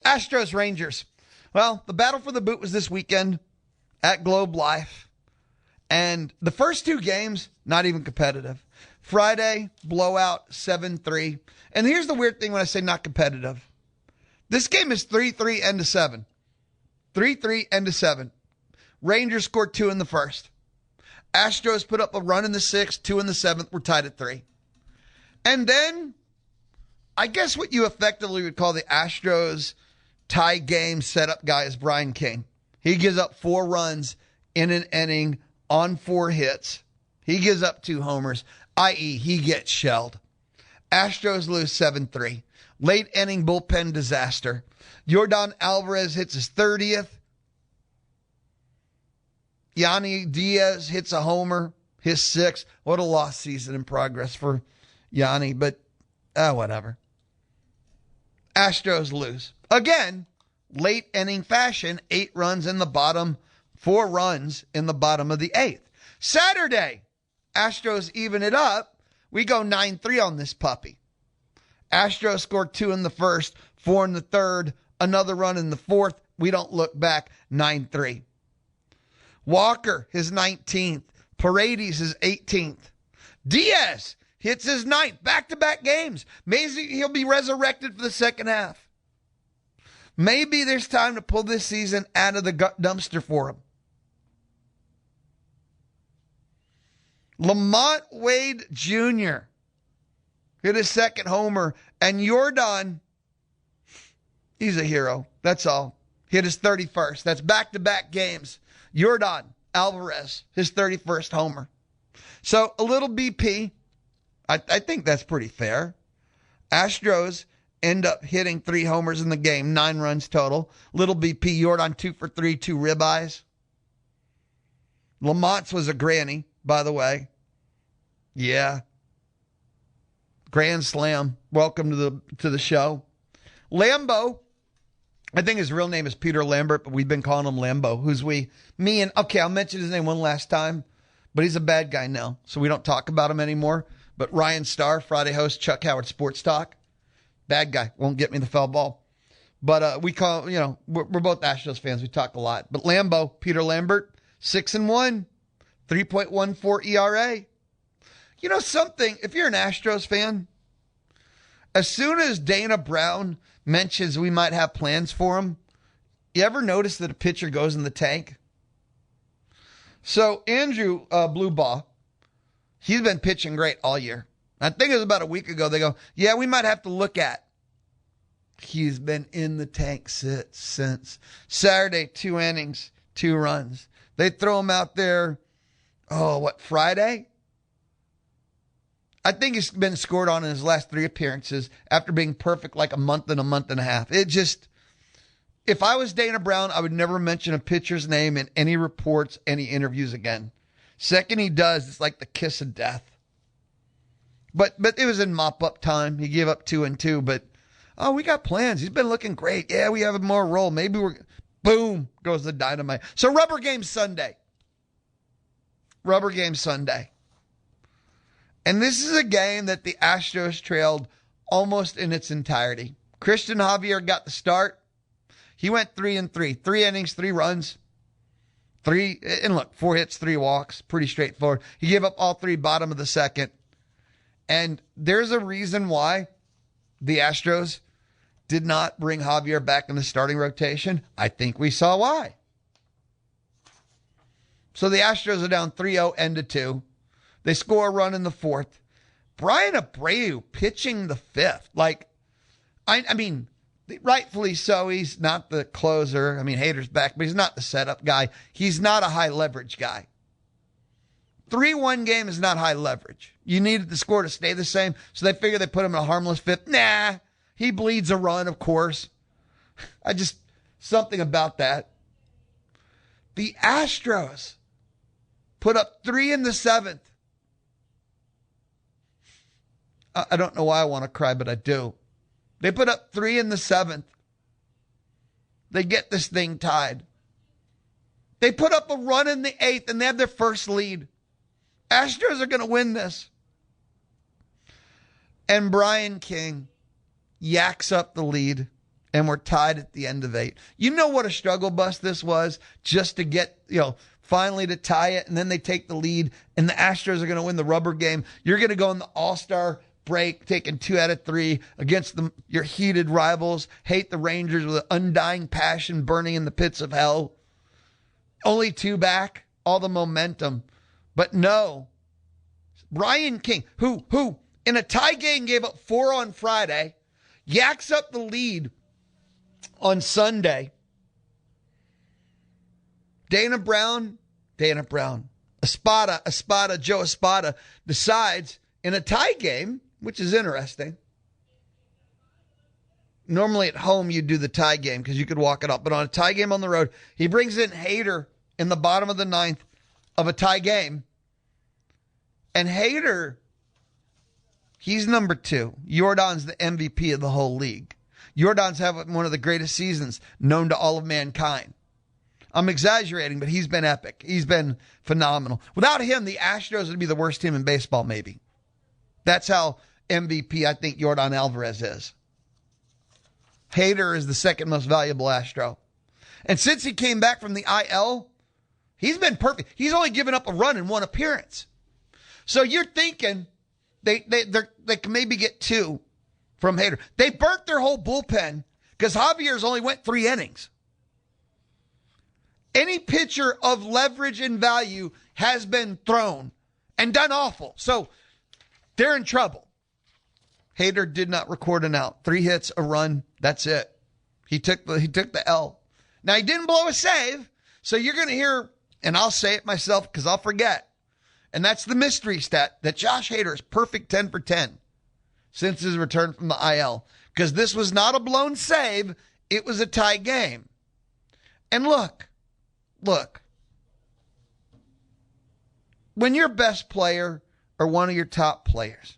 Astros Rangers. Well, the battle for the boot was this weekend at Globe Life. And the first two games, not even competitive. Friday, blowout, 7-3. And here's the weird thing when I say not competitive. This game is 3-3, end of 7. 3-3, end of 7. Rangers scored 2 in the first. Astros put up a run in the 6th, 2 in the 7th. We're tied at 3. And then, I guess what you effectively would call the Astros tie game setup guy is Brian King. He gives up 4 runs in an inning on 4 hits. He gives up 2 homers, i.e. he gets shelled. Astros lose 7-3. Late inning bullpen disaster. Yordan Alvarez hits his 30th. Yanni Diaz hits a homer, his 6th. What a lost season in progress for Yanni, but whatever. Astros lose. Again, late inning fashion, 8 runs in the bottom, 4 runs in the bottom of the 8th. Saturday, Astros even it up. We go 9-3 on this puppy. Astros scored 2 in the first, 4 in the third, another run in the 4th. We don't look back, 9-3. Walker, his 19th. Paredes, his 18th. Diaz hits his 9th. Back-to-back games. Maybe he'll be resurrected for the second half. Maybe there's time to pull this season out of the dumpster for him. Lamont Wade Jr. hit his 2nd homer. And Yordan, he's a hero. That's all. Hit his 31st. That's back-to-back games. Yordan Alvarez, his 31st homer. So a little BP. I think that's pretty fair. Astros end up hitting 3 homers in the game, 9 runs total. Little BP, Yordan 2 for 3, 2 ribeyes. Lamont's was a granny, by the way. Yeah. Grand slam. Welcome to the show. Lambo, I think his real name is Peter Lambert, but we've been calling him Lambo. Who's we? Me and, okay, I'll mention his name one last time, but he's a bad guy now, so we don't talk about him anymore. But Ryan Starr, Friday host, Chuck Howard Sports Talk. Bad guy. Won't get me the foul ball. But we call, we're both Astros fans. We talk a lot. But Lambo, Peter Lambert, 6-1, 3.14 ERA. You know something, if you're an Astros fan, as soon as Dana Brown mentions we might have plans for him, you ever notice that a pitcher goes in the tank? So Andrew Bluebaugh, he's been pitching great all year. I think it was about a week ago. They go, yeah, we might have to look at. He's been in the tank since Saturday, 2 innings, 2 runs. They throw him out there, Friday? I think he's been scored on in his last 3 appearances after being perfect like a month and a half. It just, if I was Dana Brown, I would never mention a pitcher's name in any reports, any interviews again. Second he does, it's like the kiss of death. But it was in mop-up time. He gave up 2 and 2, but, we got plans. He's been looking great. Yeah, we have a more role. Maybe boom, goes the dynamite. So rubber game Sunday. Rubber game Sunday. And this is a game that the Astros trailed almost in its entirety. Christian Javier got the start. He went 3-3. 3 innings, 3 runs. 4 hits, 3 walks. Pretty straightforward. He gave up all 3 bottom of the 2nd. And there's a reason why the Astros did not bring Javier back in the starting rotation. I think we saw why. So the Astros are down 3-0, end of 2. They score a run in the 4th. Brian Abreu pitching the 5th. I mean, rightfully so. He's not the closer. I mean, Hader's back, but he's not the setup guy. He's not a high leverage guy. 3-1 game is not high leverage. You needed the score to stay the same, so they figure they put him in a harmless 5th. Nah, he bleeds a run, of course. Something about that. The Astros put up 3 in the 7th. I don't know why I want to cry, but I do. They put up 3 in the 7th. They get this thing tied. They put up a run in the 8th, and they have their first lead. Astros are going to win this. And Brian King yaks up the lead and we're tied at the end of 8. You know what a struggle bus this was just to get, finally to tie it, and then they take the lead, and the Astros are going to win the rubber game. You're going to go in the All-Star break, taking 2 out of 3 against your heated rivals, hate the Rangers with an undying passion burning in the pits of hell. Only 2 back, all the momentum. But no, Brian King, who in a tie game gave up 4 on Friday, yaks up the lead on Sunday. Joe Espada decides in a tie game, which is interesting. Normally at home you do the tie game because you could walk it up, but on a tie game on the road, he brings in Hader in the bottom of the 9th of a tie game. And Hader, he's number 2. Yordan's the MVP of the whole league. Yordan's having one of the greatest seasons known to all of mankind. I'm exaggerating, but he's been epic. He's been phenomenal. Without him, the Astros would be the worst team in baseball, maybe. That's how MVP I think Yordan Alvarez is. Hader is the second most valuable Astro. And since he came back from the IL, he's been perfect. He's only given up a run in 1 appearance. So you're thinking they can maybe get 2 from Hader. They burnt their whole bullpen because Javier's only went 3 innings. Any pitcher of leverage and value has been thrown and done awful. So they're in trouble. Hader did not record an out. 3 hits, a run. That's it. He took the L. Now, he didn't blow a save. So you're going to hear, and I'll say it myself because I'll forget. And that's the mystery stat that Josh Hader is perfect 10 for 10 since his return from the IL. Because this was not a blown save. It was a tie game. And look. When your best player or one of your top players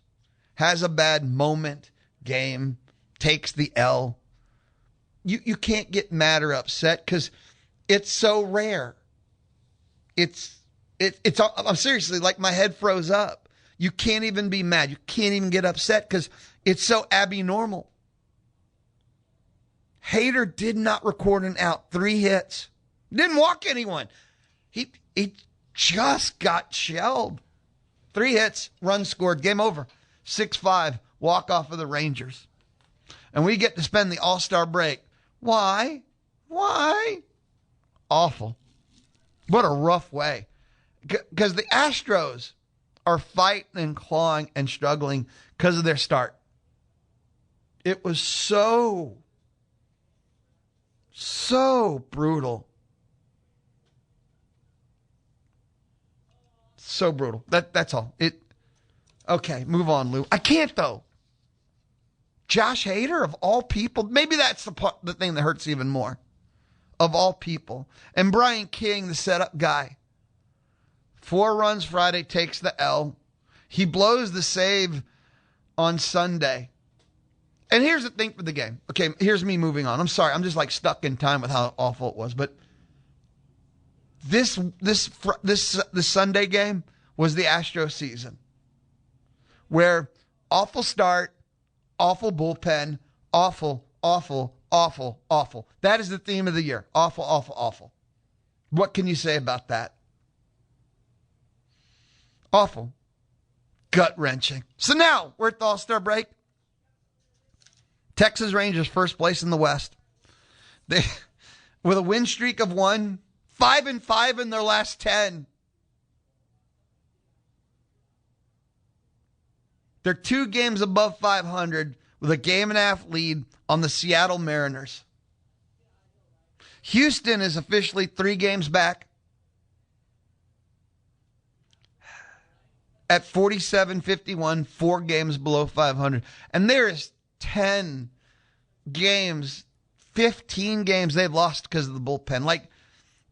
has a bad moment, game, takes the L, you can't get mad or upset because it's so rare. I'm seriously, like, my head froze up. You can't even be mad. You can't even get upset because it's so abnormal. Hader did not record an out. 3 hits. Didn't walk anyone. He just got shelled. 3 hits, run scored, game over. 6-5, walk off of the Rangers. And we get to spend the All-Star break. Why? Awful. What a rough way. Because the Astros are fighting and clawing and struggling because of their start. It was so brutal. So brutal. That's all. Okay, move on, Lou. I can't, though. Josh Hader, of all people, maybe that's the thing that hurts even more. Of all people. And Brian King, the setup guy. 4 runs Friday, takes the L. He blows the save on Sunday. And here's the thing for the game. Okay, here's me moving on. I'm sorry. I'm just like stuck in time with how awful it was. But this Sunday game was the Astros season. Where awful start, awful bullpen, awful. That is the theme of the year. Awful. What can you say about that? Awful. Gut-wrenching. So now, we're at the All-Star break. Texas Rangers first place in the West. They, with a win streak of 1, 5-5 in their last 10. They're 2 games above 500 with a 1.5 lead on the Seattle Mariners. Houston is officially 3 games back at 47-51, 4 games below 500. And there is 10 games, 15 games they've lost because of the bullpen. Like,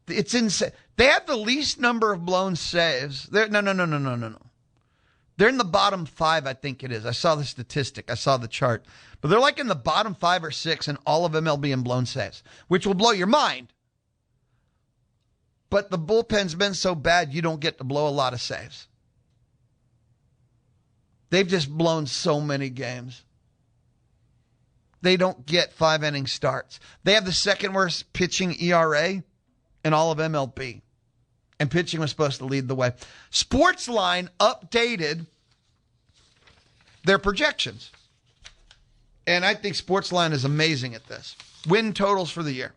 it's insane. They have the least number of blown saves. No. They're in the bottom 5, I think it is. I saw the statistic. I saw the chart. But they're like in the bottom 5 or 6 in all of MLB in blown saves, which will blow your mind. But the bullpen's been so bad, you don't get to blow a lot of saves. They've just blown so many games. they don't get 5-inning starts. They have the second worst pitching ERA in all of MLB. And pitching was supposed to lead the way. Sportsline updated their projections. And I think Sportsline is amazing at this. Win totals for the year.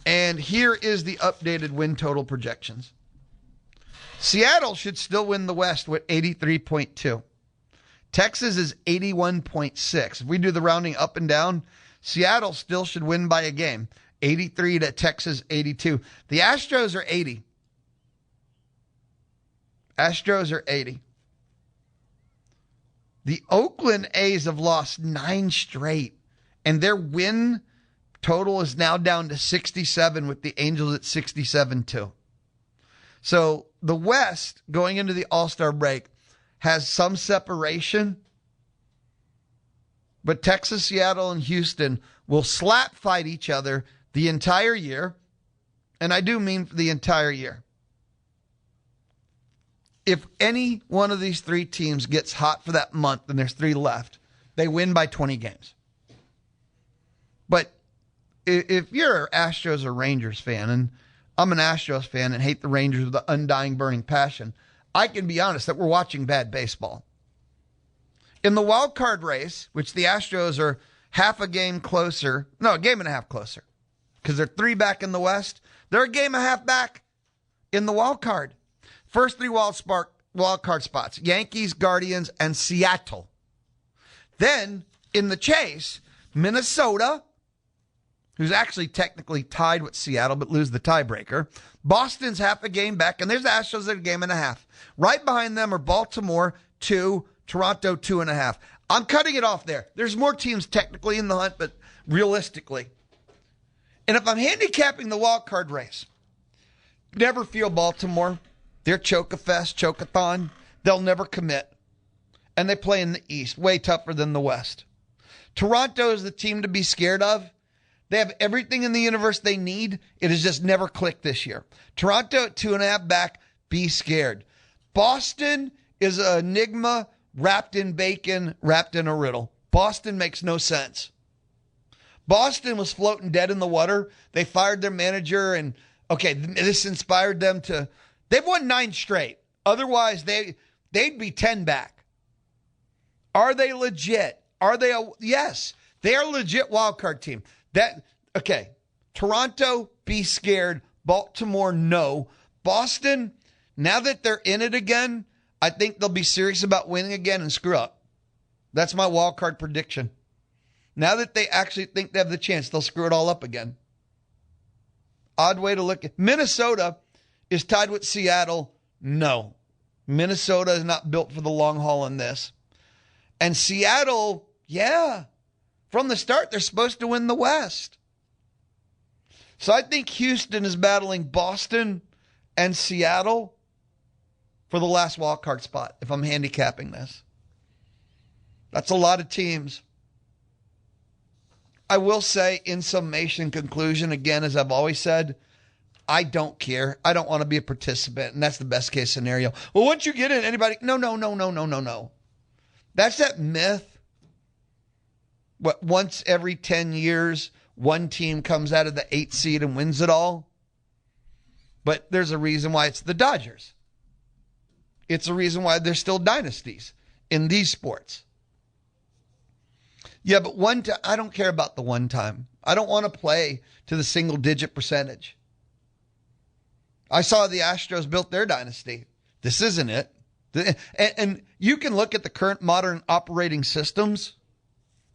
And here is the updated win total projections. Seattle should still win the West with 83.2. Texas is 81.6. If we do the rounding up and down, Seattle still should win by a game. 83 to Texas 82. The Astros are 80. Astros are 80. The Oakland A's have lost 9 straight, and their win total is now down to 67 with the Angels at 67 too. So the West, going into the All-Star break, has some separation, but Texas, Seattle, and Houston will slap fight each other the entire year, and I do mean the entire year. If any one of these 3 teams gets hot for that month, and there's 3 left, they win by 20 games. But if you're an Astros or Rangers fan, and I'm an Astros fan and hate the Rangers with an undying, burning passion, I can be honest that we're watching bad baseball. In the wild card race, which the Astros are a game and a half closer, because they're 3 back in the West, they're a game and a half back in the wild card. First 3 wild card spots, Yankees, Guardians, and Seattle. Then, in the chase, Minnesota, who's actually technically tied with Seattle, but lose the tiebreaker. Boston's half a game back, and there's the Astros at a game and a half. Right behind them are Baltimore, 2, Toronto, 2.5. I'm cutting it off there. There's more teams technically in the hunt, but realistically. And if I'm handicapping the wild card race, never feel Baltimore. They're choke-a-thon. They'll never commit. And they play in the East, way tougher than the West. Toronto is the team to be scared of. They have everything in the universe they need. It has just never clicked this year. Toronto at 2.5 back, be scared. Boston is an enigma wrapped in bacon, wrapped in a riddle. Boston makes no sense. Boston was floating dead in the water. They fired their manager, and this inspired them to... They've won 9 straight. Otherwise, they'd be 10 back. Are they legit? Yes, they are a legit wild card team. Toronto, be scared. Baltimore, no. Boston, now that they're in it again, I think they'll be serious about winning again and screw up. That's my wild card prediction. Now that they actually think they have the chance, they'll screw it all up again. Odd way to look at Minnesota is tied with Seattle. No. Minnesota is not built for the long haul in this. And Seattle, from the start, they're supposed to win the West. So I think Houston is battling Boston and Seattle for the last wild card spot, if I'm handicapping this. That's a lot of teams. I will say, in summation, conclusion, again, as I've always said, I don't care. I don't want to be a participant, and that's the best case scenario. Well, once you get in, anybody... No. That's that myth. Once every 10 years, one team comes out of the 8th seed and wins it all. But there's a reason why it's the Dodgers. It's a reason why there's still dynasties in these sports. Yeah, but I don't care about the one time. I don't want to play to the single-digit percentage. I saw the Astros built their dynasty. This isn't it. And you can look at the current modern operating systems.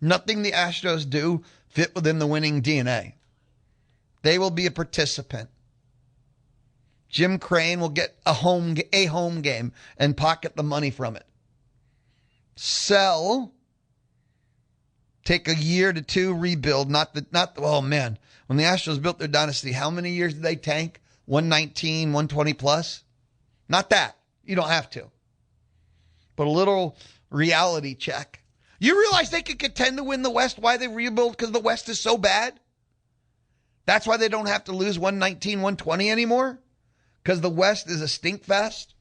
Nothing the Astros do fit within the winning DNA. They will be a participant. Jim Crane will get a home game and pocket the money from it. Sell. Take a year to 2, rebuild. Oh man, when the Astros built their dynasty, how many years did they tank? 119, 120 plus? Not that. You don't have to. But a little reality check. You realize they could contend to win the West? Why they rebuild? Because the West is so bad? That's why they don't have to lose 119, 120 anymore? Because the West is a stink fest?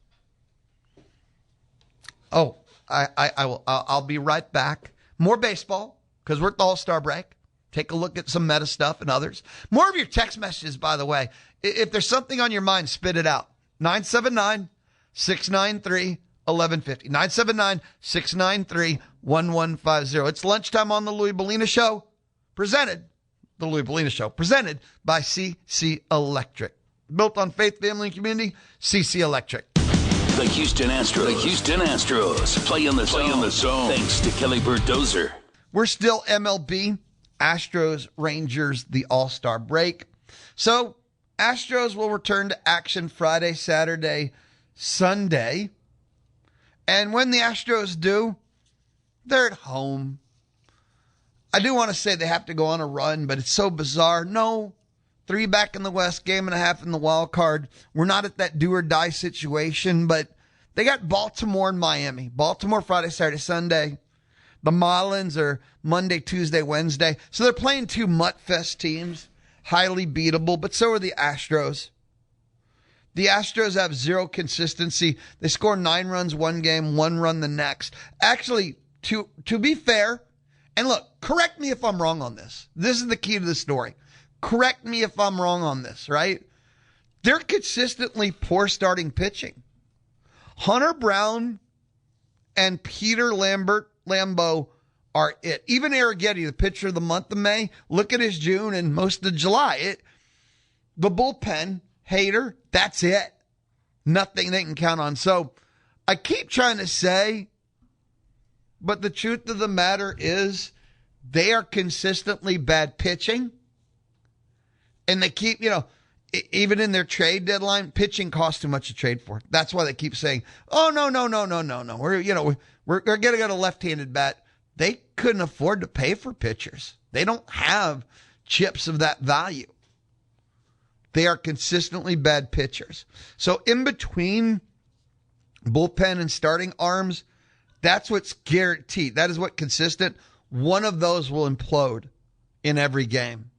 Oh, I'll be right back. More baseball because we're at the All-Star break. Take a look at some meta stuff and others. More of your text messages, by the way. If there's something on your mind, spit it out. 979-693-1150. 979-693-1150. It's lunchtime on the Louie Bellina Show. Presented by CC Electric. Built on faith, family, and community, CC Electric. The Houston Astros play in the zone. Thanks to Kelly Bird Dozer. We're still MLB. Astros, Rangers, the All-Star break. So, Astros will return to action Friday, Saturday, Sunday. And when the Astros do, they're at home. I do want to say they have to go on a run, but it's so bizarre. No, 3 back in the West, game and a half in the wild card. We're not at that do or die situation, but they got Baltimore and Miami. Baltimore Friday, Saturday, Sunday. The Marlins are Monday, Tuesday, Wednesday. So they're playing 2 Mutt-Fest teams, highly beatable, but so are the Astros. The Astros have zero consistency. They score 9 runs one game, 1 run the next. Actually, to be fair, and look, correct me if I'm wrong on this. This is the key to the story. Correct me if I'm wrong on this, right? They're consistently poor starting pitching. Hunter Brown and Peter Lambeau are it. Even Arrighetti, the pitcher of the month of May, look at his June and most of July. The bullpen, Hader, that's it. Nothing they can count on. So I keep trying to say, but the truth of the matter is they are consistently bad pitching. And they keep, even in their trade deadline, pitching costs too much to trade for. That's why they keep saying, oh, no. We're going to get a left-handed bat. They couldn't afford to pay for pitchers. They don't have chips of that value. They are consistently bad pitchers. So in between bullpen and starting arms, that's what's guaranteed. That is what consistent. One of those will implode in every game.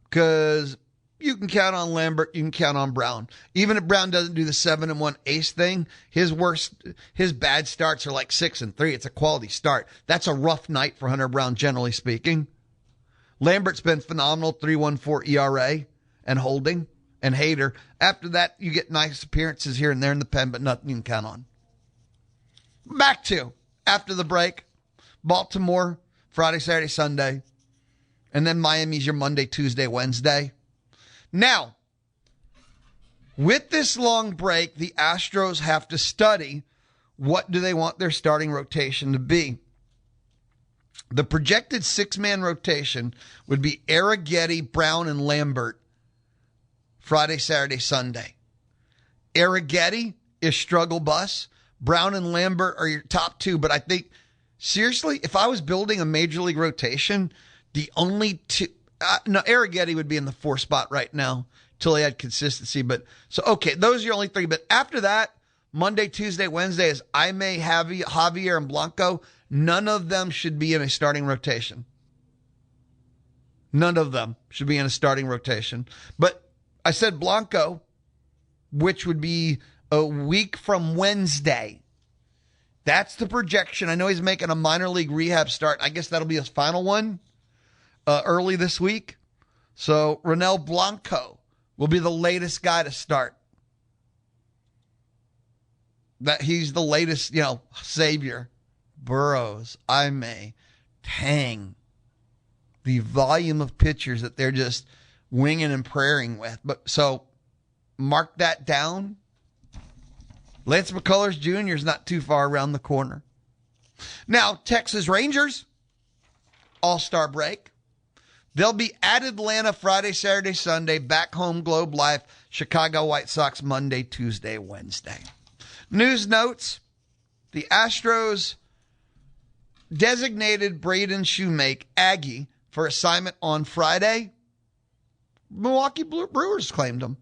Because you can count on Lambert, you can count on Brown. Even if Brown doesn't do the 7-1 ace thing, his bad starts are like 6-3. It's a quality start. That's a rough night for Hunter Brown, generally speaking. Lambert's been phenomenal, 3.14 ERA and holding, and Hader. After that, you get nice appearances here and there in the pen, but nothing you can count on. Back to, after the break, Baltimore, Friday, Saturday, Sunday, and then Miami's your Monday, Tuesday, Wednesday. Now, with this long break, the Astros have to study what do they want their starting rotation to be. The projected 6-man rotation would be Arrighetti, Brown, and Lambert Friday, Saturday, Sunday. Arrighetti is struggle bus. Brown and Lambert are your top 2, but I think, seriously, if I was building a major league rotation, the only 2... Arrighetti would be in the 4 spot right now till he had consistency. But so, okay, those are your only 3. But after that, Monday, Tuesday, Wednesday is Jaime, Javier, and Blanco. None of them should be in a starting rotation. None of them should be in a starting rotation. But I said Blanco, which would be a week from Wednesday. That's the projection. I know he's making a minor league rehab start. I guess that'll be his final one. Early this week. So Ronel Blanco will be the latest guy to start. That he's the latest, savior. Burrows, Tang. The volume of pitchers that they're just winging and praying with. But so mark that down. Lance McCullers Jr. is not too far around the corner. Now, Texas Rangers, All-Star break. They'll be at Atlanta Friday, Saturday, Sunday, back home Globe Life, Chicago White Sox Monday, Tuesday, Wednesday. News notes, the Astros designated Braden Shoemake Aggie for assignment on Friday. Milwaukee Brewers claimed him.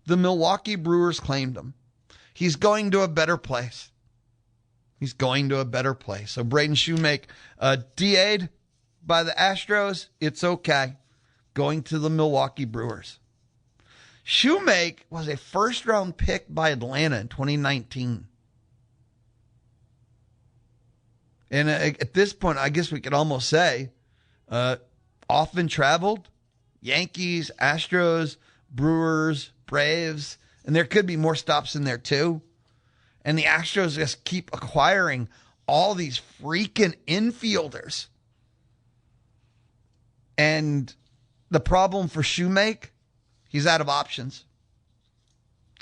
The Milwaukee Brewers claimed him. He's going to a better place. So Braden Shoemake DA'd by the Astros, it's okay. Going to the Milwaukee Brewers. Shoemake was a first-round pick by Atlanta in 2019. And at this point, I guess we could almost say often traveled. Yankees, Astros, Brewers, Braves, and there could be more stops in there too. And the Astros just keep acquiring all these freaking infielders. And the problem for Shoemake, he's out of options.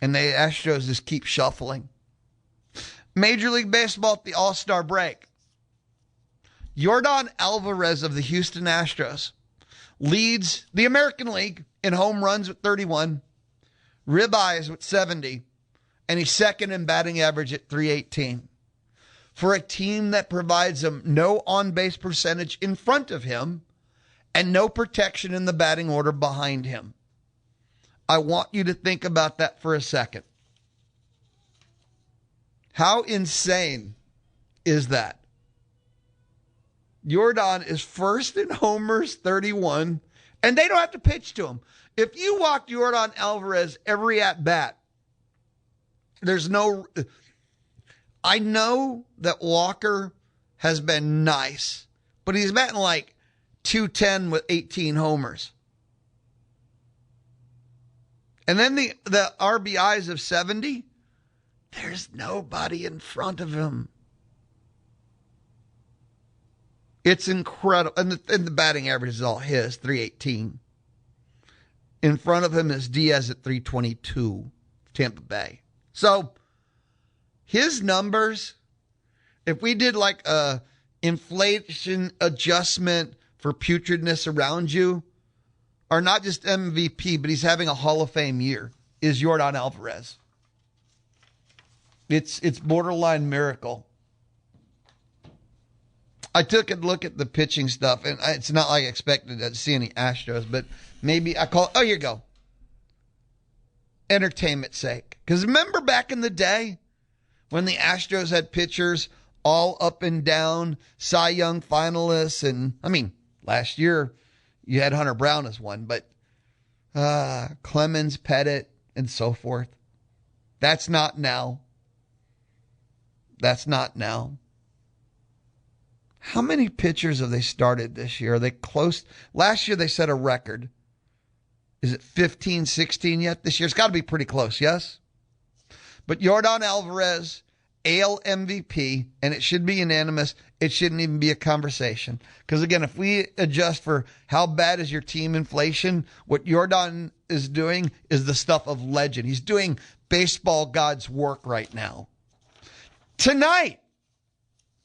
And the Astros just keep shuffling. Major League Baseball at the All-Star break. Yordan Alvarez of the Houston Astros leads the American League in home runs with 31, ribeyes with 70, and he's second in batting average at 318. For a team that provides him no on-base percentage in front of him and no protection in the batting order behind him. I want you to think about that for a second. How insane is that? Yordan is first in homers, 31, and they don't have to pitch to him. If you walked Yordan Alvarez every at-bat, there's no... I know that Walker has been nice, but he's batting like 210 with 18 homers. And then the RBIs of 70, there's nobody in front of him. It's incredible. And the batting average is all his, 318. In front of him is Diaz at 322, Tampa Bay. So his numbers, if we did like a inflation adjustment for putridness around you, are not just MVP, but he's having a Hall of Fame year, is Yordan Alvarez. It's borderline miracle. I took a look at the pitching stuff, and it's not like I expected to see any Astros, but maybe I call it, oh, here you go. Entertainment's sake. Because remember back in the day when the Astros had pitchers all up and down, Cy Young finalists, and, I mean, last year you had Hunter Brown as one, but Clemens, Pettit, and so forth. That's not now. That's not now. How many pitchers have they started this year? Are they close? Last year they set a record. Is it 15, 16 yet this year? It's got to be pretty close, yes? But Yordan Alvarez, AL MVP, and it should be unanimous. It shouldn't even be a conversation. Because again, if we adjust for how bad is your team inflation, what Yordan is doing is the stuff of legend. He's doing baseball God's work right now. Tonight,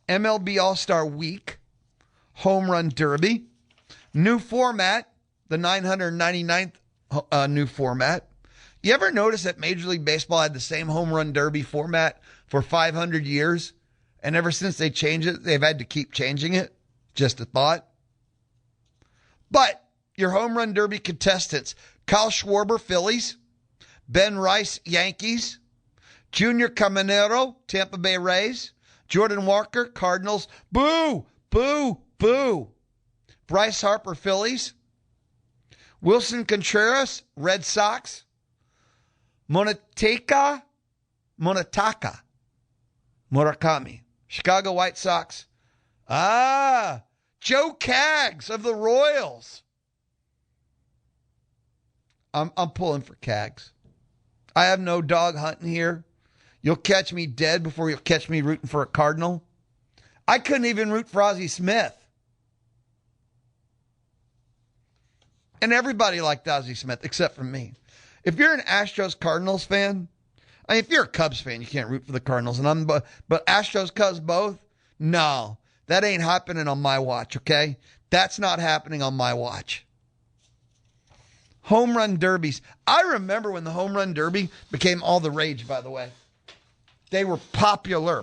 MLB All-Star Week, Home Run Derby, new format, the 999th new format. You ever notice that Major League Baseball had the same Home Run Derby format for 500 years? And ever since they changed it, they've had to keep changing it? Just a thought. But your Home Run Derby contestants, Kyle Schwarber, Phillies, Ben Rice, Yankees, Junior Caminero, Tampa Bay Rays, Jordan Walker, Cardinals, boo, boo, boo. Bryce Harper, Phillies, Wilson Contreras, Red Sox, Munetaka, Murakami, Chicago White Sox. Joe Kaggs of the Royals. I'm pulling for Kaggs. I have no dog hunting here. You'll catch me dead before you'll catch me rooting for a Cardinal. I couldn't even root for Ozzie Smith. And everybody liked Ozzie Smith except for me. If you're an Astros Cardinals fan, I mean, if you're a Cubs fan, you can't root for the Cardinals. But Astros, Cubs, both? No, that ain't happening on my watch, okay? That's not happening on my watch. Home run derbies. I remember when the home run derby became all the rage, by the way. They were popular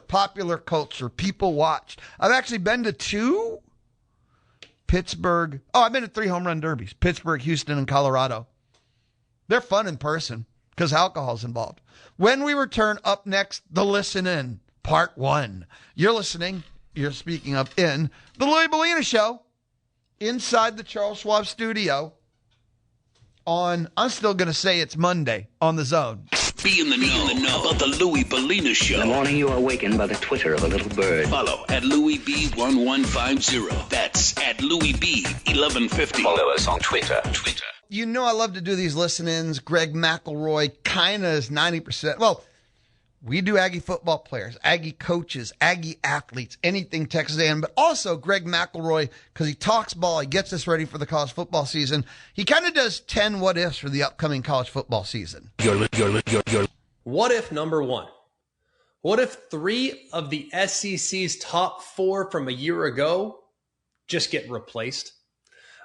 culture. People watched. I've actually been to 2 Pittsburgh. Oh, I've been to 3 home run derbies. Pittsburgh, Houston, and Colorado. They're fun in person because alcohol's involved. When we return, up next, the Listen In, Part 1. You're speaking of in the Louie Bellina Show inside the Charles Schwab studio on, I'm still going to say it's Monday, on the Zone. Be in the know about the Louie Bellina Show. In the morning, you are awakened by the twitter of a little bird. Follow at LouieB1150. That's at LouieB1150. Follow us on Twitter. You know I love to do these listen-ins. Greg McElroy kind of is 90%. Well, we do Aggie football players, Aggie coaches, Aggie athletes, anything Texas A&M, but also Greg McElroy, because he talks ball, he gets us ready for the college football season. He kind of does 10 what-ifs for the upcoming college football season. What if number one? What if 3 of the SEC's top 4 from a year ago just get replaced?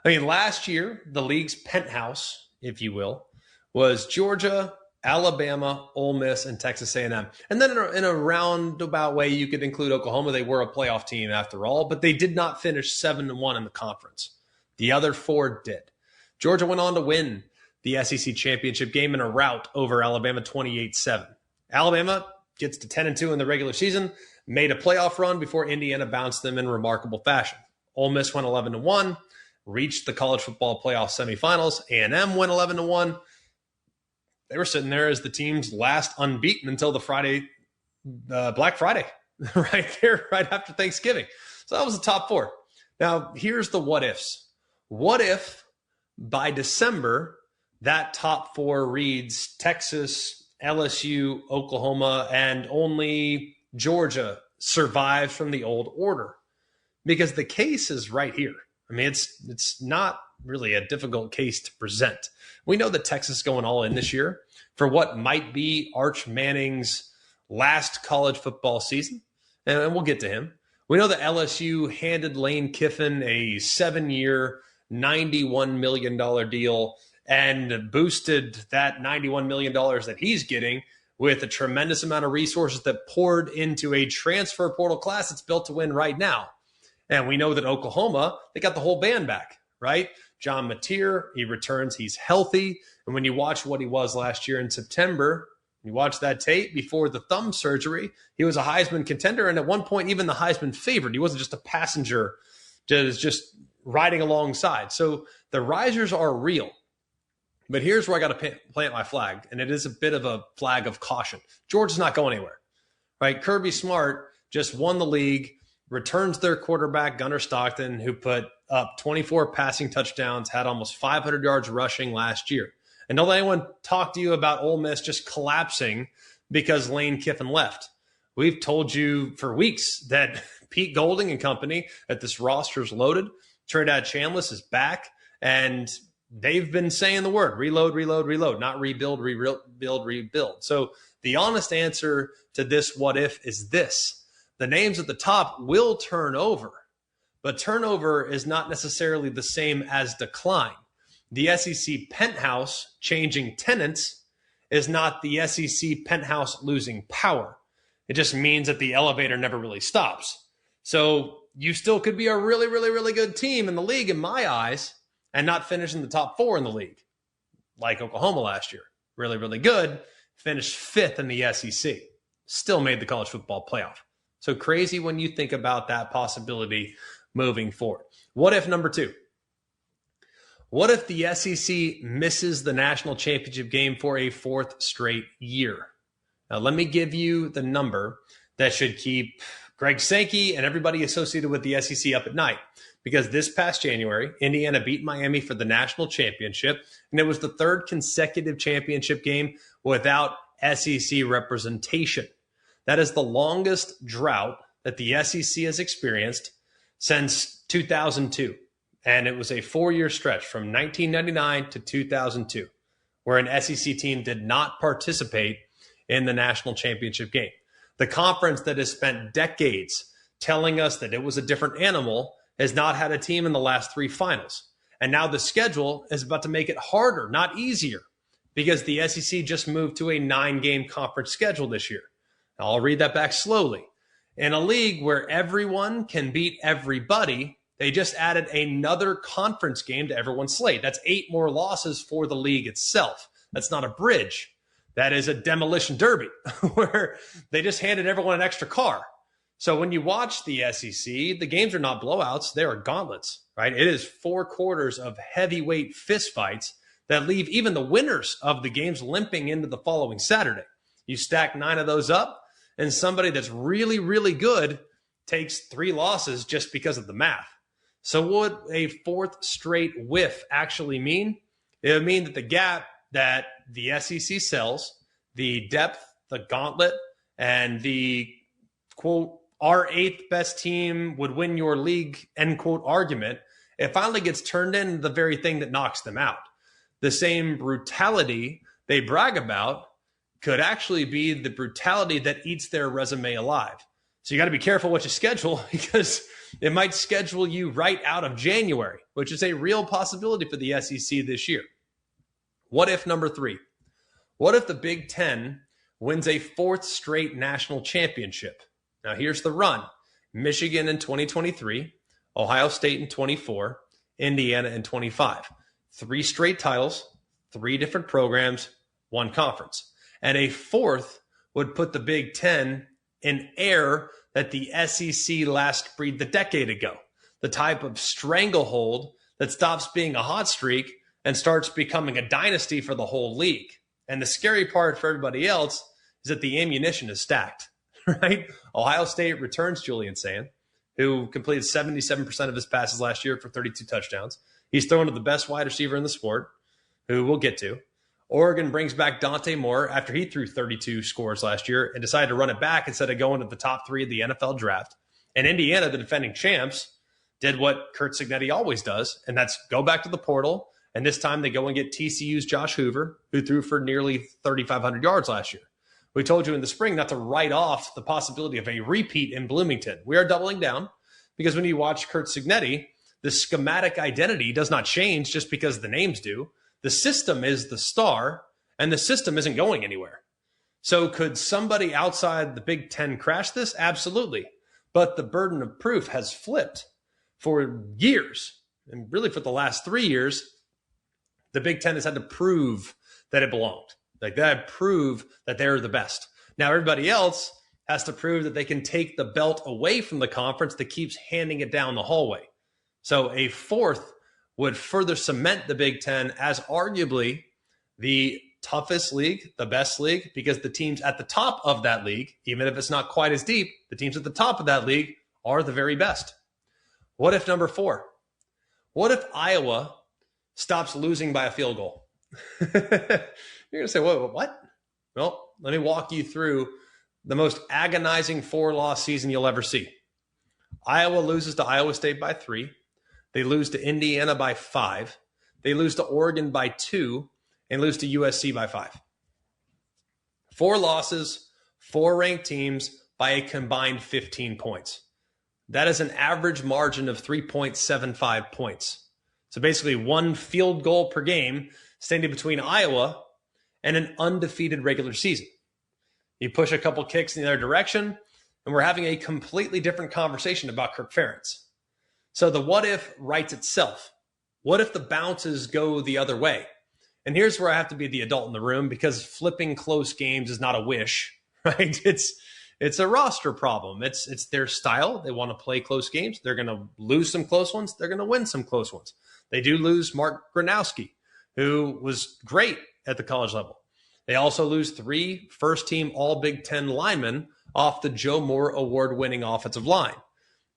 I mean, last year, the league's penthouse, if you will, was Georgia, Alabama, Ole Miss, and Texas A&M. And then in a roundabout way, you could include Oklahoma. They were a playoff team after all, but they did not finish 7-1 in the conference. The other 4 did. Georgia went on to win the SEC championship game in a rout over Alabama 28-7. Alabama gets to 10-2 in the regular season, made a playoff run before Indiana bounced them in remarkable fashion. Ole Miss went 11-1, reached the college football playoff semifinals. A&M went 11-1. They were sitting there as the team's last unbeaten until the Black Friday, right there, right after Thanksgiving. So that was the top 4. Now, here's the what ifs. What if by December, that top 4 reads Texas, LSU, Oklahoma, and only Georgia survives from the old order? Because the case is right here. I mean, it's not really a difficult case to present. We know that Texas is going all in this year for what might be Arch Manning's last college football season, and we'll get to him. We know that LSU handed Lane Kiffin a 7-year, $91 million deal and boosted that $91 million that he's getting with a tremendous amount of resources that poured into a transfer portal class that's built to win right now. And we know that Oklahoma, they got the whole band back, right? John Mateer, he returns, he's healthy. And when you watch what he was last year in September, you watch that tape before the thumb surgery, he was a Heisman contender. And at one point, even the Heisman favorite. He wasn't just a passenger, just riding alongside. So the risers are real. But here's where I got to plant my flag. And it is a bit of a flag of caution. Georgia's not going anywhere, right? Kirby Smart just won the league, returns their quarterback, Gunnar Stockton, who put up 24 passing touchdowns, had almost 500 yards rushing last year. And don't let anyone talk to you about Ole Miss just collapsing because Lane Kiffin left. We've told you for weeks that Pete Golding and company, that this roster's loaded. Trinidad Chambliss is back, and they've been saying the word reload, reload, reload, not rebuild, rebuild. So the honest answer to this what if is this. The names at the top will turn over, but turnover is not necessarily the same as decline. The SEC penthouse changing tenants is not the SEC penthouse losing power. It just means that the elevator never really stops. So you still could be a really, really, really good team in the league, in my eyes, and not finish in the top 4 in the league, like Oklahoma last year. Really, really good, finished 5th in the SEC, still made the college football playoff. So crazy when you think about that possibility moving forward. What if number 2? What if the SEC misses the national championship game for a 4th straight year? Now, let me give you the number that should keep Greg Sankey and everybody associated with the SEC up at night. Because this past January, Indiana beat Miami for the national championship, and it was the 3rd consecutive championship game without SEC representation. That is the longest drought that the SEC has experienced since 2002. And it was a 4-year stretch from 1999 to 2002, where an SEC team did not participate in the national championship game. The conference that has spent decades telling us that it was a different animal has not had a team in the last 3 finals. And now the schedule is about to make it harder, not easier, because the SEC just moved to a 9-game conference schedule this year. Now, I'll read that back slowly. In a league where everyone can beat everybody, they just added another conference game to everyone's slate. That's 8 more losses for the league itself. That's not a bridge. That is a demolition derby where they just handed everyone an extra car. So when you watch the SEC, the games are not blowouts. They are gauntlets, right? It is 4 quarters of heavyweight fistfights that leave even the winners of the games limping into the following Saturday. You stack 9 of those up, and somebody that's really, really good takes 3 losses just because of the math. So what would a 4th straight whiff actually mean? It would mean that the gap that the SEC sells, the depth, the gauntlet, and the, quote, our 8th best team would win your league, end quote, argument, it finally gets turned into the very thing that knocks them out. The same brutality they brag about could actually be the brutality that eats their resume alive. So you got to be careful what you schedule, because it might schedule you right out of January, which is a real possibility for the SEC this year. What if number 3? What if the Big Ten wins a 4th straight national championship? Now here's the run. Michigan in 2023, Ohio State in 24, Indiana in 25. 3 straight titles, 3 different programs, 1 conference. And a 4th would put the Big Ten in air that the SEC last breathed a decade ago. The type of stranglehold that stops being a hot streak and starts becoming a dynasty for the whole league. And the scary part for everybody else is that the ammunition is stacked, right? Ohio State returns Julian Sand, who completed 77% of his passes last year for 32 touchdowns. He's thrown to the best wide receiver in the sport, who we'll get to. Oregon brings back Dante Moore after he threw 32 scores last year and decided to run it back instead of going to the top 3 of the NFL draft. And Indiana, the defending champs, did what Curt Cignetti always does, and that's go back to the portal. And this time they go and get TCU's Josh Hoover, who threw for nearly 3,500 yards last year. We told you in the spring not to write off the possibility of a repeat in Bloomington. We are doubling down, because when you watch Curt Cignetti, the schematic identity does not change just because the names do. The system is the star, and the system isn't going anywhere. So could somebody outside the Big Ten crash this? Absolutely. But the burden of proof has flipped for years. And really for the last 3 years, the Big Ten has had to prove that it belonged. Like that, prove that they're the best. Now everybody else has to prove that they can take the belt away from the conference that keeps handing it down the hallway. So a 4th would further cement the Big Ten as arguably the toughest league, the best league, because the teams at the top of that league, even if it's not quite as deep, the teams at the top of that league are the very best. What if number 4? What if Iowa stops losing by a field goal? You're going to say, what? Well, let me walk you through the most agonizing 4-loss season you'll ever see. Iowa loses to Iowa State by 3. They lose to Indiana by 5. They lose to Oregon by 2 and lose to USC by 5. 4 losses, 4 ranked teams by a combined 15 points. That is an average margin of 3.75 points. So basically 1 field goal per game standing between Iowa and an undefeated regular season. You push a couple kicks in the other direction, and we're having a completely different conversation about Kirk Ferentz. So the what if writes itself. What if the bounces go the other way? And here's where I have to be the adult in the room, because flipping close games is not a wish, right? It's a roster problem. It's their style. They want to play close games. They're going to lose some close ones. They're going to win some close ones. They do lose Mark Gronowski, who was great at the college level. They also lose 3 first-team All-Big Ten linemen off the Joe Moore award-winning offensive line.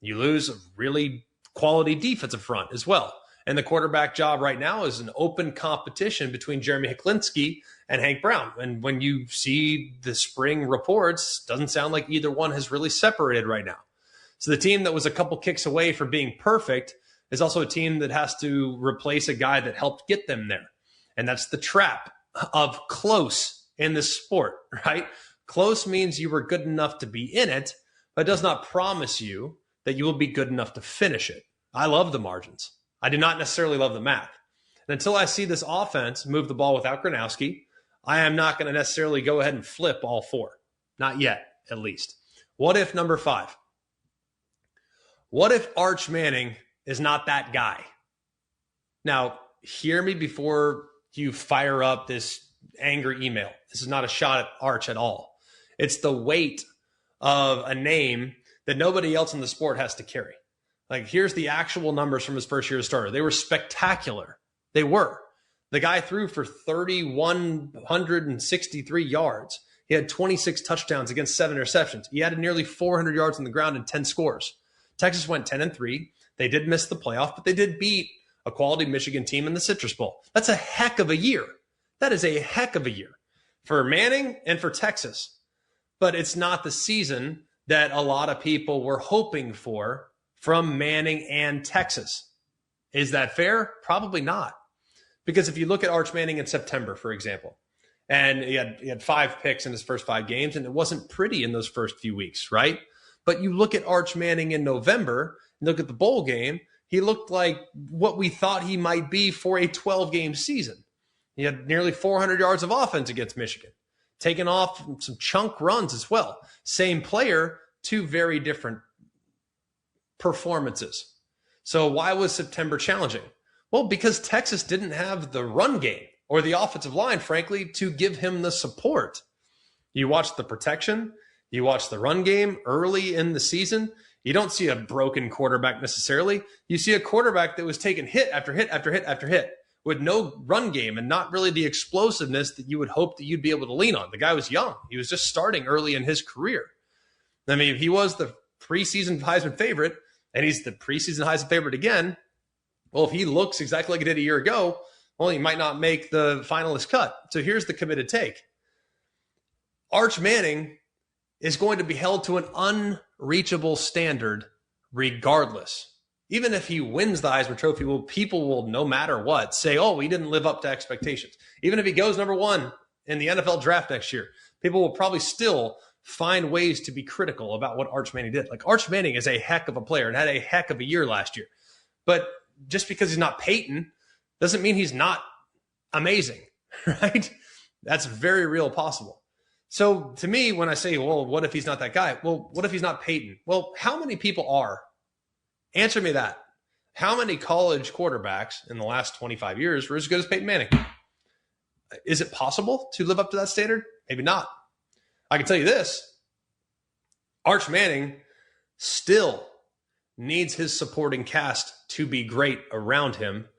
You lose a really quality defensive front as well. And the quarterback job right now is an open competition between Jeremy Hiklinski and Hank Brown. And when you see the spring reports, doesn't sound like either one has really separated right now. So the team that was a couple kicks away from being perfect is also a team that has to replace a guy that helped get them there. And that's the trap of close in this sport, right? Close means you were good enough to be in it, but does not promise you that you will be good enough to finish it. I love the margins. I do not necessarily love the math. And until I see this offense move the ball without Gronowski, I am not going to necessarily go ahead and flip all 4. Not yet, at least. What if number 5? What if Arch Manning is not that guy? Now, hear me before you fire up this angry email. This is not a shot at Arch at all. It's the weight of a name that nobody else in the sport has to carry. Like, here's the actual numbers from his first year as starter. They were spectacular. They were. The guy threw for 3,163 yards. He had 26 touchdowns against 7 interceptions. He had nearly 400 yards on the ground and 10 scores. Texas went 10-3. They did miss the playoff, but they did beat a quality Michigan team in the Citrus Bowl. That's a heck of a year. That is a heck of a year for Manning and for Texas. But it's not the season that a lot of people were hoping for from Manning and Texas. Is that fair? Probably not. Because if you look at Arch Manning in September, for example, and he had 5 picks in his first 5 games, and it wasn't pretty in those first few weeks, right? But you look at Arch Manning in November, and look at the bowl game, he looked like what we thought he might be for a 12-game season. He had nearly 400 yards of offense against Michigan, taking off some chunk runs as well. Same player, 2 very different performances. So why was September challenging? Well, because Texas didn't have the run game or the offensive line, frankly, to give him the support. You watch the protection, you watch the run game early in the season. You don't see a broken quarterback necessarily. You see a quarterback that was taking hit after hit after hit after hit with no run game and not really the explosiveness that you would hope that you'd be able to lean on. The guy was young. He was just starting early in his career. I mean, he was the preseason Heisman favorite, and he's the preseason Heisman favorite again. Well, if he looks exactly like he did a year ago, well, he might not make the finalist cut. So here's the committed take. Arch Manning is going to be held to an unreachable standard regardless. Even if he wins the Heisman Trophy, people will, no matter what, say, oh, he didn't live up to expectations. Even if he goes number 1 in the NFL draft next year, people will probably still find ways to be critical about what Arch Manning did. Like, Arch Manning is a heck of a player and had a heck of a year last year. But just because he's not Peyton doesn't mean he's not amazing, right? That's very real possible. So to me, when I say, well, what if he's not that guy? Well, what if he's not Peyton? Well, how many people are? Answer me that. How many college quarterbacks in the last 25 years were as good as Peyton Manning? Is it possible to live up to that standard? Maybe not. I can tell you this. Arch Manning still needs his supporting cast to be great around him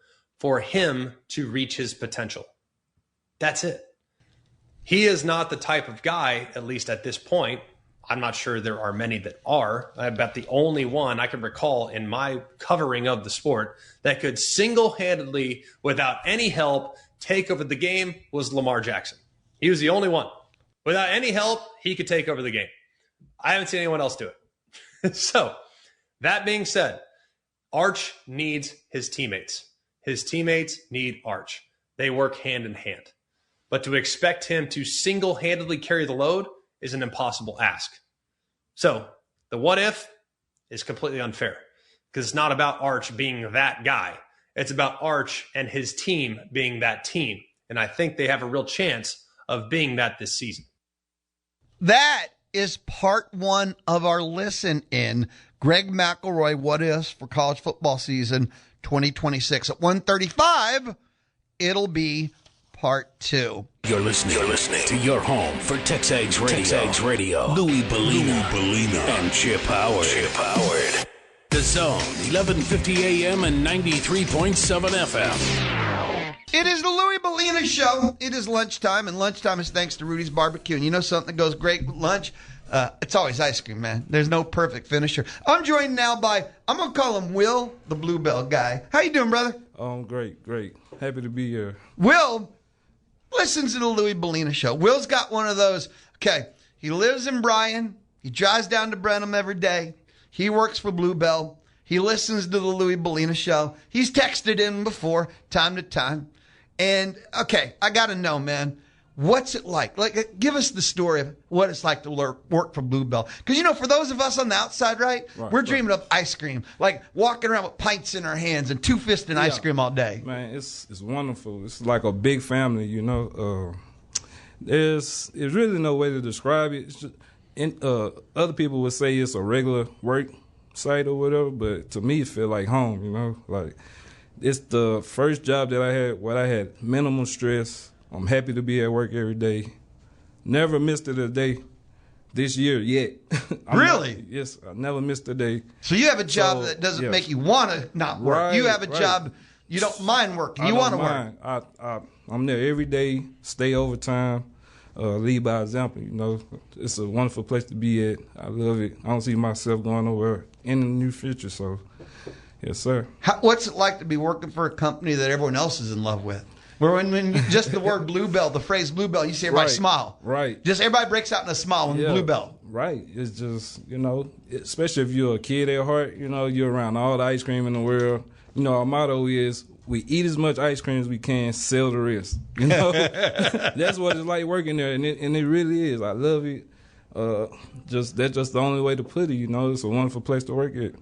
for him to reach his potential. That's it. He is not the type of guy, at least at this point. I'm not sure there are many that are. I bet the only one I can recall in my covering of the sport that could single-handedly, without any help, take over the game was Lamar Jackson. He was the only one. Without any help, he could take over the game. I haven't seen anyone else do it. So, that being said, Arch needs his teammates. His teammates need Arch. They work hand in hand. But to expect him to single-handedly carry the load is an impossible ask. So, the what if is completely unfair because it's not about Arch being that guy. It's about Arch and his team being that team. And I think they have a real chance of being that this season. That is part 1 of our listen in. Greg McElroy, what ifs for college football season 2026. At 1:35, it'll be part 2. You're listening to your home for Texags Radio. Louie Bellina and Chip Howard. The Zone, 1150 AM and 93.7 FM. It is the Louie Bellina Show. It is lunchtime, and lunchtime is thanks to Rudy's Barbecue. And you know something that goes great with lunch? It's always ice cream, man. There's no perfect finisher. I'm joined now by, I'm going to call him Will, the Bluebell guy. How you doing, brother? Oh, great. Happy to be here. Will listens to the Louie Bellina Show. Will's got one of those, okay, he lives in Bryan. He drives down to Brenham every day. He works for Bluebell. He listens to the Louie Bellina Show. He's texted in before, time to time. And, okay, I got to know, man, what's it like? Like, give us the story of what it's like to work for Bluebell. Because, you know, for those of us on the outside, right, we're dreaming of ice cream, like walking around with pints in our hands and two-fisting ice cream all day. Man, it's wonderful. It's like a big family, you know. There's really no way to describe it. It's just, other people would say it's a regular work site or whatever, but to me it feel like home, you know. Like, it's the first job that I had where I had minimal stress. I'm happy to be at work every day. Never missed it a day this year yet. Really? Yes, I never missed a day. So you have a job that doesn't make you want to not work. Right, you have a job You don't mind working. I You want to don't work. mind. I'm there every day, stay overtime, lead by example. You know, it's a wonderful place to be at. I love it. I don't see myself going nowhere in the near future. So, yes, sir. What's it like to be working for a company that everyone else is in love with? Where when just the word Bluebell, the phrase Bluebell, you see everybody smile. Right. Just everybody breaks out in a smile when Bluebell. Right. It's just, you know, especially if you're a kid at heart, you know, you're around all the ice cream in the world. You know, our motto is we eat as much ice cream as we can, sell the rest. You know, that's what it's like working there, and it really is. I love it. That's just the only way to put it. You know, it's a wonderful place to work at.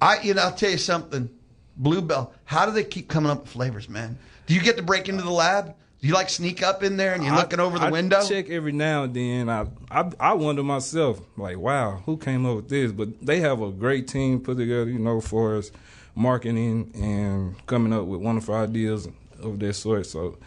I'll tell you something, Bluebell. How do they keep coming up with flavors, man? Do you get to break into the lab? Do you like sneak up in there and you're looking over the window? I check every now and then. I wonder myself, like, wow, who came up with this? But they have a great team put together, you know, for us marketing and coming up with wonderful ideas of that sort. So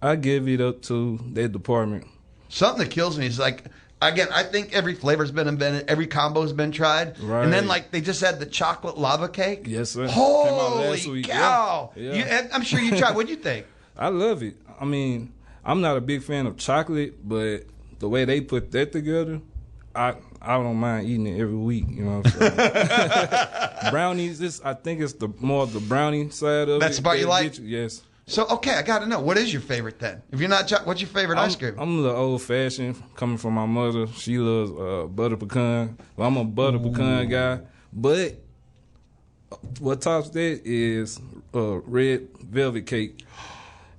I give it up to their department. Something that kills me is like, again, I think every flavor's been invented, every combo's been tried. Right. And then, like, they just had the chocolate lava cake. Yes, sir. Holy cow. Yeah. I'm sure you tried. What'd you think? I love it. I mean, I'm not a big fan of chocolate, but the way they put that together, I don't mind eating it every week. You know what I'm saying? Brownies, I think it's more the brownie side of it. That's the part you like? Yes. So, okay, I got to know. What is your favorite then? If you're not chocolate, what's your favorite ice cream? I'm a little old-fashioned, coming from my mother. She loves butter pecan. Well, I'm a butter pecan guy. But what tops that is red velvet cake.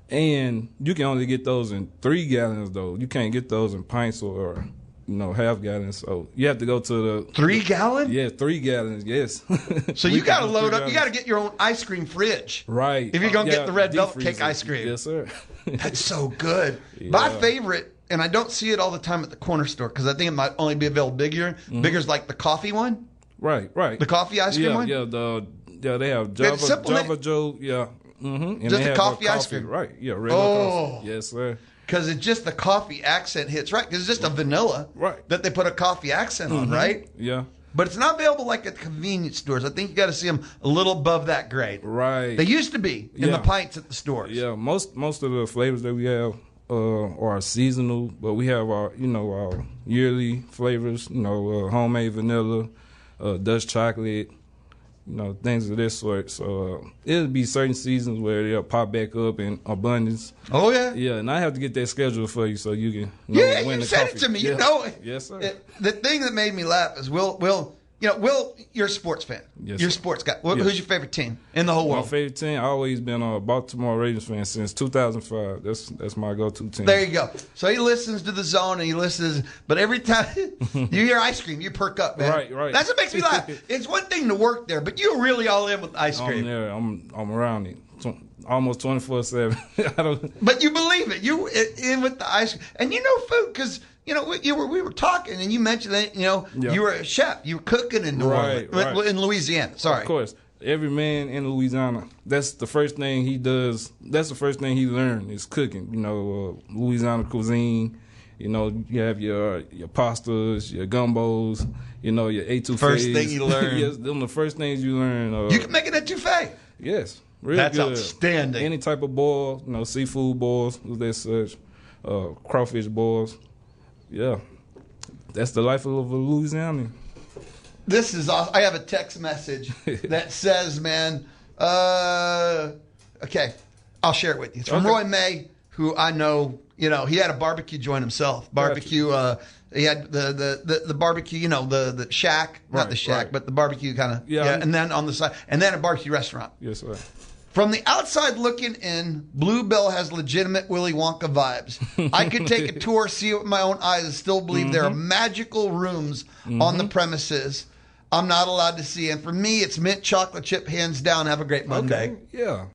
And you can only get those in 3 gallons, though. You can't get those in pints or half gallons. So you have to go to the 3 gallon? Yeah, 3 gallons. Yes. So you got to load up. You got to get your own ice cream fridge, right? If you're gonna get the red velvet cake ice cream. Yes, sir. That's so good. Yeah. My favorite, and I don't see it all the time at the corner store because I think it might only be available bigger. Mm-hmm. Bigger's like the coffee one. Right. The coffee ice cream one. Yeah, they have Java Joe. Yeah. Mm-hmm. And just the coffee ice cream. Right. Yeah. Coffee. Yes, sir. Because it's just the coffee accent hits right. Because it's just a vanilla that they put a coffee accent on, right? Yeah. But it's not available like at convenience stores. I think you got to see them a little above that grade. Right. They used to be in the pints at the stores. Yeah. Most of the flavors that we have are seasonal, but we have our yearly flavors. Homemade vanilla, Dutch chocolate. Things of this sort. So it'll be certain seasons where they'll pop back up in abundance. Oh, yeah? Yeah, and I have to get that schedule for you so you can when you said it to me. Yeah. You know it. Yes, sir. The thing that made me laugh is Will, you're a sports fan. Yes, you're a sir. sports guy. Who's your favorite team in the whole world? My favorite team, I've always been a Baltimore Ravens fan since 2005. That's my go-to team. There you go. So he listens to the Zone and he listens, but every time you hear ice cream, you perk up, man. Right. That's what makes me laugh. It's one thing to work there, but you're really all in with ice cream. I'm there. I'm around it. Almost 24/7. But you believe it. You in with the ice cream. And food, because we were talking, and you mentioned that you were a chef. You were cooking in New Orleans, in Louisiana. Sorry, of course. Every man in Louisiana, that's the first thing he does. That's the first thing he learned is cooking. Louisiana cuisine. You have your pastas, your gumbos. Your etouffees. First thing you learn. Yes, them the first things you learn. You can make an etouffee. Yes, really that's good. Outstanding. Any type of boil, seafood boils, that such, crawfish boils. Yeah, that's the life of a Louisianian. This is awesome. I have a text message that says, man, okay, I'll share it with you. It's from Roy May, who I know, he had a barbecue joint himself. Barbecue, he had the barbecue, the shack, not the shack, but the barbecue kind of, and then on the side, and then a barbecue restaurant. Yes, sir. From the outside looking in, Bluebell has legitimate Willy Wonka vibes. I could take a tour, see it with my own eyes, and still believe there are magical rooms on the premises I'm not allowed to see. And for me, it's mint chocolate chip, hands down. Have a great Monday. Okay. Yeah.